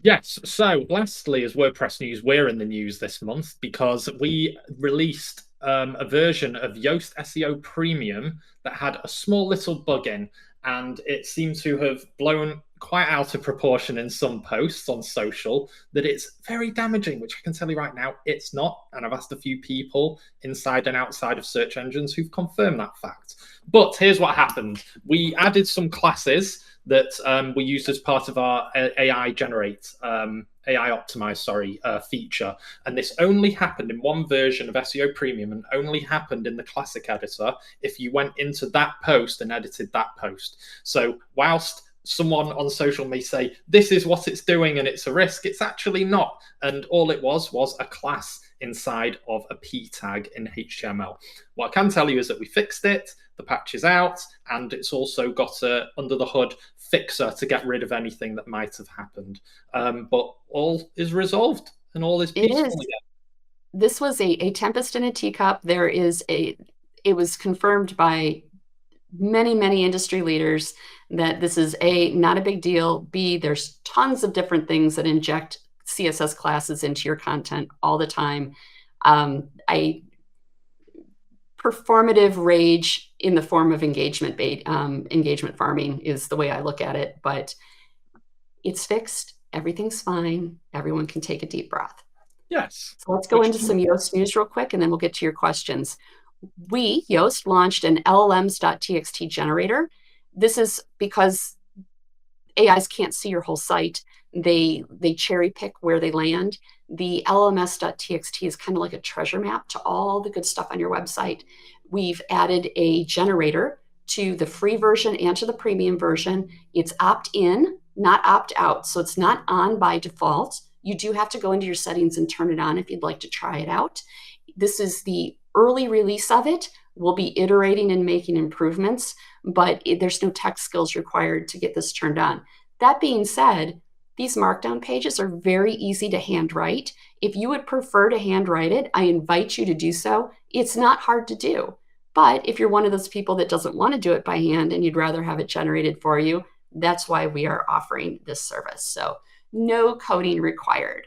Yes. So lastly, as WordPress news, we're in the news this month because we released a version of Yoast SEO Premium that had a small little bug in, and it seemed to have blown quite out of proportion in some posts on social, that it's very damaging, which I can tell you right now, it's not. And I've asked a few people inside and outside of search engines who've confirmed that fact. But here's what happened. We added some classes that we used as part of our AI optimize, feature. And this only happened in one version of SEO Premium and only happened in the classic editor if you went into that post and edited that post. So whilst someone on social may say, this is what it's doing and it's a risk, it's actually not. And all it was a class inside of a P tag in HTML. What I can tell you is that we fixed it, the patch is out, and it's also got a under the hood fixer to get rid of anything that might have happened. But all is resolved and all is peaceful again. This was a tempest in a teacup. It was confirmed by many industry leaders that this is not a big deal. B, there's tons of different things that inject CSS classes into your content all the time. Performative rage in the form of engagement farming is the way I look at it, but it's fixed. Everything's fine. Everyone can take a deep breath. Yes. So let's go into some Yoast news real quick, and then we'll get to your questions. Yoast launched an llms.txt generator. This is because AIs can't see your whole site. They cherry pick where they land. The llms.txt is kind of like a treasure map to all the good stuff on your website. We've added a generator to the free version and to the premium version. It's opt-in, not opt-out. So it's not on by default. You do have to go into your settings and turn it on if you'd like to try it out. This is the early release of it. We'll be iterating and making improvements, but there's no tech skills required to get this turned on. That being said, these markdown pages are very easy to handwrite. If you would prefer to handwrite it, I invite you to do so. It's not hard to do. But if you're one of those people that doesn't want to do it by hand and you'd rather have it generated for you, that's why we are offering this service. So no coding required.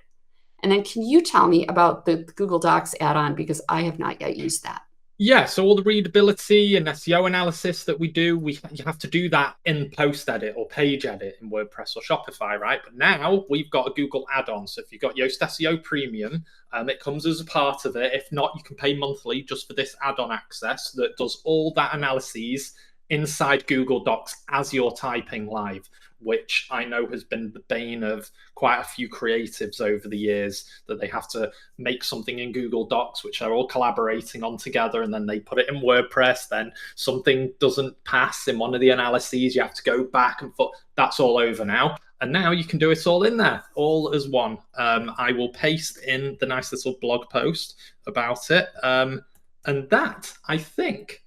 And then can you tell me about the Google Docs add-on, because I have not yet used that? Yeah, so all the readability and SEO analysis that we do, you have to do that in post edit or page edit in WordPress or Shopify, right? But now we've got a Google add-on. So if you've got Yoast SEO Premium, it comes as a part of it. If not, you can pay monthly just for this add-on access that does all that analyses inside Google Docs as you're typing live, which I know has been the bane of quite a few creatives over the years, that they have to make something in Google Docs, which they're all collaborating on together, and then they put it in WordPress, then something doesn't pass in one of the analyses, you have to go back and forth. That's all over now. And now you can do it all in there, all as one. I will paste in the nice little blog post about it. And that, I think,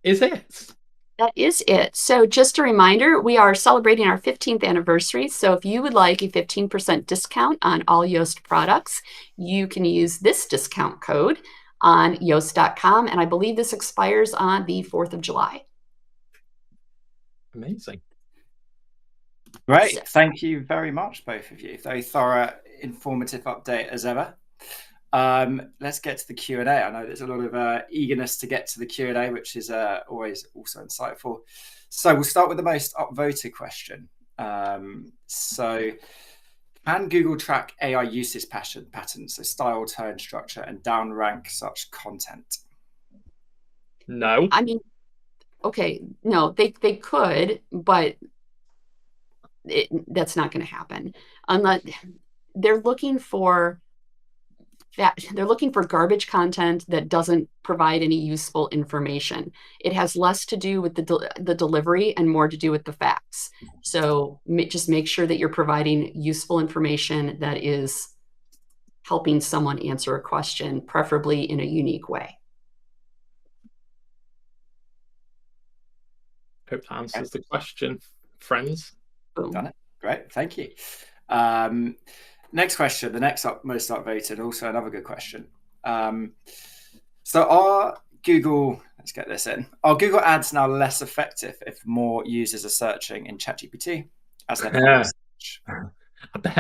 is it. That is it. So just a reminder, we are celebrating our 15th anniversary. So if you would like a 15% discount on all Yoast products, you can use this discount code on Yoast.com. And I believe this expires on the 4th of July. Amazing. Great. So, thank you very much, both of you. Very thorough, informative update as ever. Let's get to the Q&A. I know there's a lot of eagerness to get to the Q&A, which is always also insightful. So we'll start with the most upvoted question. So can Google track AI usage patterns, so style, tone, structure, and downrank such content? No. I mean, okay, no, they could, but that's not going to happen. Unless they're looking for garbage content that doesn't provide any useful information. It has less to do with the delivery and more to do with the facts. So just make sure that you're providing useful information that is helping someone answer a question, preferably in a unique way. Hope that answers the question, friends. Boom. Done it. Great. Thank you. Next question, the next most upvoted, also another good question. So are Google ads now less effective if more users are searching in ChatGPT as their search?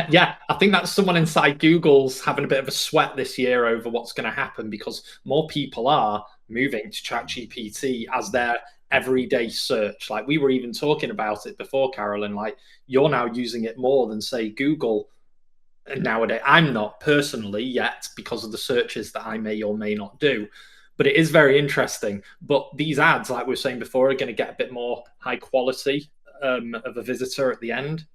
Yeah, I think that's someone inside Google's having a bit of a sweat this year over what's going to happen, because more people are moving to ChatGPT as their everyday search. Like we were even talking about it before, Carolyn, like you're now using it more than, say, Google nowadays. I'm not personally yet, because of the searches that I may or may not do, but it is very interesting. But these ads, like we were saying before, are going to get a bit more high quality of a visitor at the end.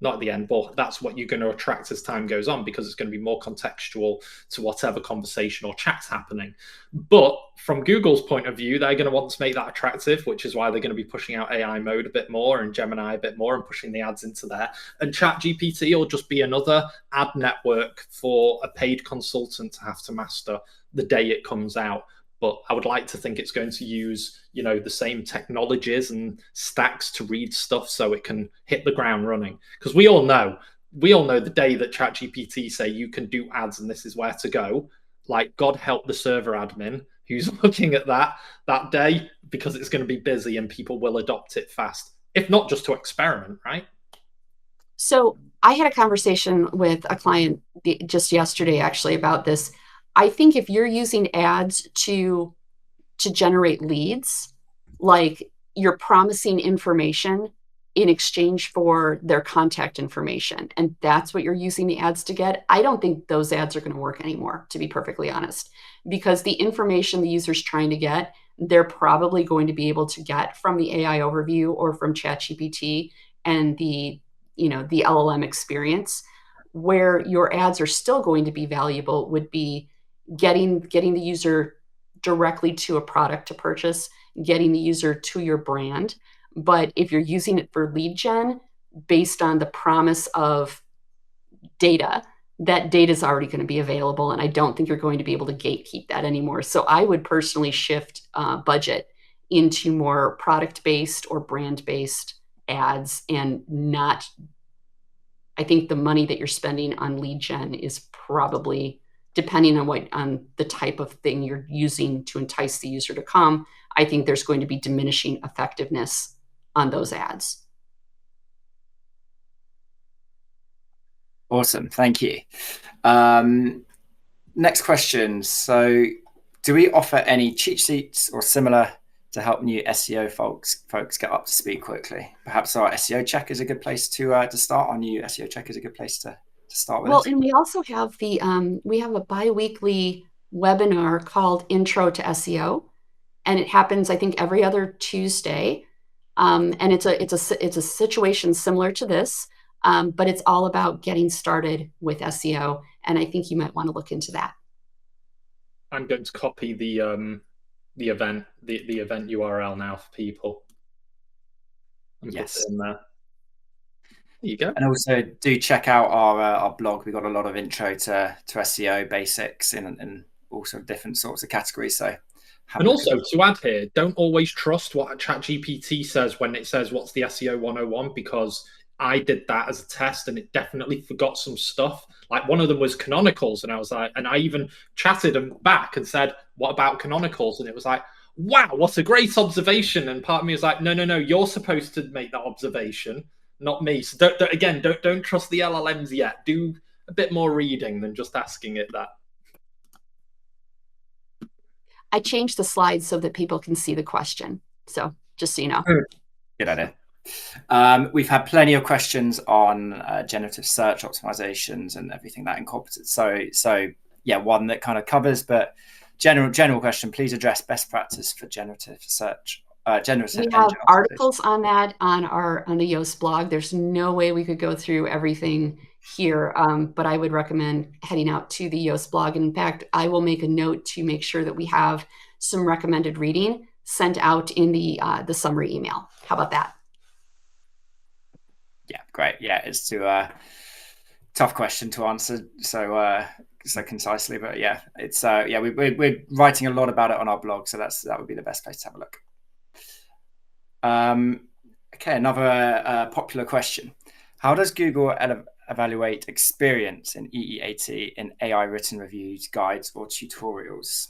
Not at the end, but that's what you're going to attract as time goes on, because it's going to be more contextual to whatever conversation or chat's happening. But from Google's point of view, they're going to want to make that attractive, which is why they're going to be pushing out AI mode a bit more and Gemini a bit more and pushing the ads into there. And ChatGPT will just be another ad network for a paid consultant to have to master the day it comes out. But I would like to think it's going to use, the same technologies and stacks to read stuff so it can hit the ground running. Because we all know the day that ChatGPT say you can do ads and this is where to go, like God help the server admin who's looking at that day, because it's going to be busy and people will adopt it fast, if not just to experiment, right? So I had a conversation with a client just yesterday, actually, about this. I think if you're using ads to generate leads, like you're promising information in exchange for their contact information, and that's what you're using the ads to get, I don't think those ads are going to work anymore, to be perfectly honest, because the information the user's trying to get, they're probably going to be able to get from the AI overview or from ChatGPT and the LLM experience. Where your ads are still going to be valuable would be getting the user directly to a product to purchase, getting the user to your brand. But if you're using it for lead gen based on the promise of data, that data is already going to be available. And I don't think you're going to be able to gatekeep that anymore. So I would personally shift budget into more product-based or brand-based ads, and not, I think the money that you're spending on lead gen is probably, depending on the type of thing you're using to entice the user to come, I think there's going to be diminishing effectiveness on those ads. Awesome, thank you. Next question. So do we offer any cheat sheets or similar to help new SEO folks get up to speed quickly? Perhaps our SEO check is a good place to start. Our new SEO check is a good place to start with. Well, and we also have we have a bi-weekly webinar called Intro to SEO, and it happens, I think, every other Tuesday. And it's a situation similar to this, but it's all about getting started with SEO, and I think you might want to look into that. I'm going to copy the event URL now for people. Yes. In there. There you go. And also do check out our blog. We've got a lot of intro to SEO basics in all sort of different sorts of categories. So and also to add here, don't always trust what ChatGPT says when it says what's the SEO 101, because I did that as a test and it definitely forgot some stuff. Like one of them was canonicals, and I was like, and I even chatted them back and said, what about canonicals? And it was like, wow, what a great observation. And part of me was like, no, you're supposed to make that observation, not me. So don't trust the LLMs yet. Do a bit more reading than just asking it that. I changed the slides so that people can see the question. So just so you know. Good idea. We've had plenty of questions on generative search optimizations and everything that incorporates. So yeah, one that kind of covers, but general question, please address best practice for generative search. We have articles on that on the Yoast blog. There's no way we could go through everything here, but I would recommend heading out to the Yoast blog. And in fact, I will make a note to make sure that we have some recommended reading sent out in the summary email. How about that? Yeah, great. Yeah, it's a tough question to answer so concisely, but yeah, it's we're writing a lot about it on our blog, so that would be the best place to have a look. Okay, another popular question. How does Google evaluate experience in EEAT in AI written reviews, guides, or tutorials?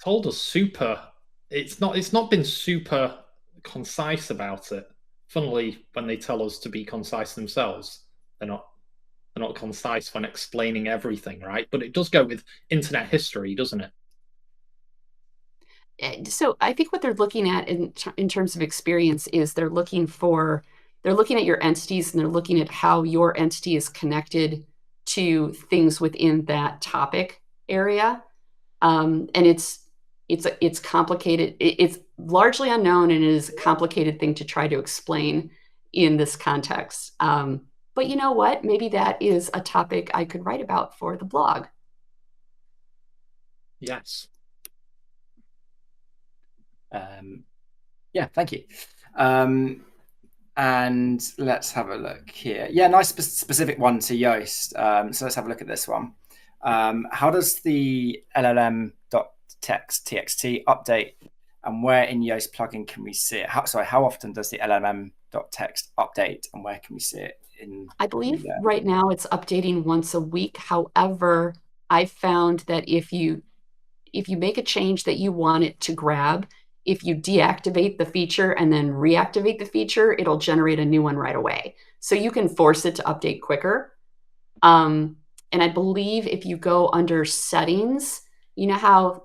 Told us super. It's not been super concise about it. Funnily, when they tell us to be concise themselves, they're not concise when explaining everything, right? But it does go with internet history, doesn't it? So I think what they're looking at in terms of experience is they're looking at your entities, and they're looking at how your entity is connected to things within that topic area. And it's complicated. It's largely unknown, and it is a complicated thing to try to explain in this context. But you know what? Maybe that is a topic I could write about for the blog. Yes. Yeah, thank you. And let's have a look here. Yeah, nice specific one to Yoast. So let's have a look at this one. How does the llm.txt update, and where in Yoast plugin can we see it? How often does the llm.txt update, and where can we see it? I believe right now it's updating once a week. However, I found that if you make a change that you want it to grab, if you deactivate the feature and then reactivate the feature, it'll generate a new one right away. So you can force it to update quicker. And I believe if you go under settings, you know how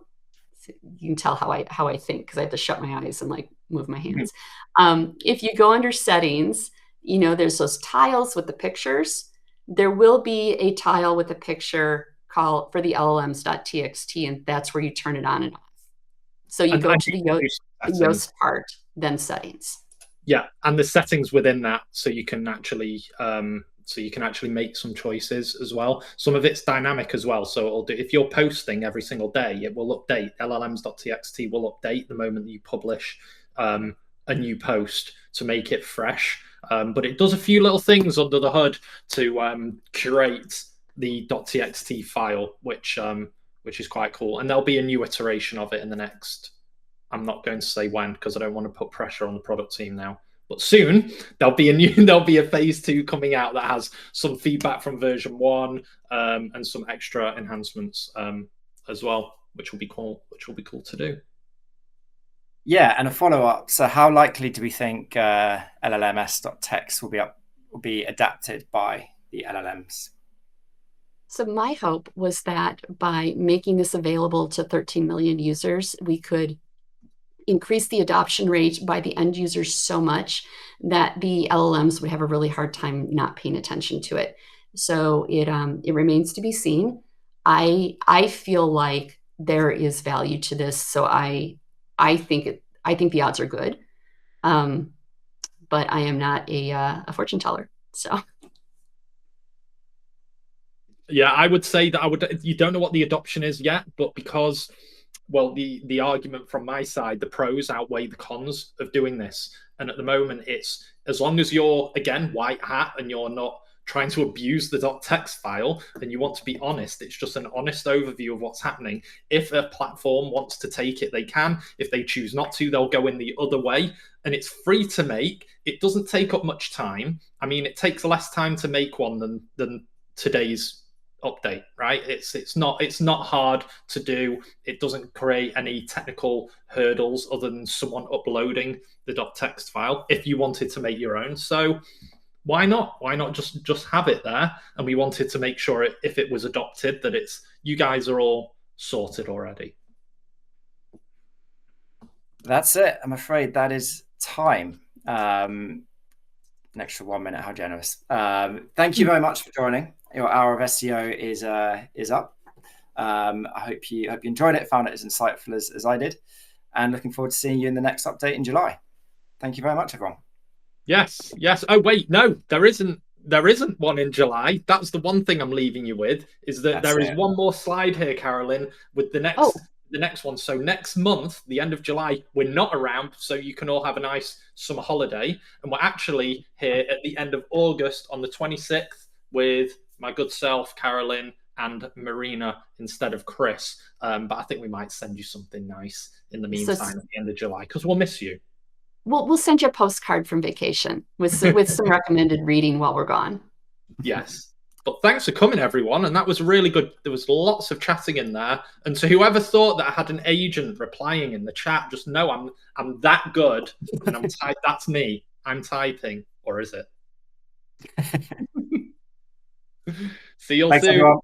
you can tell how I think, because I have to shut my eyes and like move my hands. If you go under settings, there's those tiles with the pictures. There will be a tile with a picture called for the llms.txt, and that's where you turn it on and off. So you go to the Yoast part, then settings. Yeah, and the settings within that, so you can actually make some choices as well. Some of it's dynamic as well. So it'll do, if you're posting every single day, it will update. llms.txt will update the moment that you publish a new post to make it fresh. But it does a few little things under the hood to curate the .txt file, which is quite cool. And there'll be a new iteration of it in the next, I'm not going to say when, because I don't want to put pressure on the product team now. But soon there'll be a phase 2 coming out that has some feedback from version 1 and some extra enhancements as well, which will be cool to do. Yeah, and a follow-up. So how likely do we think llms.txt will be adapted by the LLMs? So my hope was that by making this available to 13 million users, we could increase the adoption rate by the end users so much that the LLMs would have a really hard time not paying attention to it. So it remains to be seen. I feel like there is value to this, so I think the odds are good, but I am not a fortune teller. So. Yeah, I would say that you don't know what the adoption is yet, but because well, the argument from my side, the pros outweigh the cons of doing this. And at the moment, it's as long as you're, again, white hat and you're not trying to abuse the .txt file and you want to be honest, it's just an honest overview of what's happening. If a platform wants to take it, they can. If they choose not to, they'll go in the other way. And it's free to make. It doesn't take up much time. I mean, it takes less time to make one than today's update, right? It's not hard to do. It doesn't create any technical hurdles other than someone uploading the .txt file if you wanted to make your own. So why not just have it there? And we wanted to make sure if it was adopted that it's, you guys are all sorted already. That's it. I'm afraid that is time. An extra 1 minute, how generous. Thank you very much for joining. Your hour of SEO is up. I hope you enjoyed it, found it as insightful as I did, and looking forward to seeing you in the next update in July. Thank you very much, everyone. Yes. Oh wait, no, there isn't one in July. That's the one thing I'm leaving you with, is that there is one more slide here, Carolyn, with the next one. So next month, the end of July, we're not around, so you can all have a nice summer holiday. And we're actually here at the end of August on the 26th with my good self, Carolyn, and Marina instead of Chris. But I think we might send you something nice in the meantime at the end of July, because we'll miss you. We'll send you a postcard from vacation with some recommended reading while we're gone. Yes. But thanks for coming, everyone. And that was really good. There was lots of chatting in there. And to whoever thought that I had an agent replying in the chat, just know I'm that good. And that's me. I'm typing. Or is it? See you all soon. Everyone.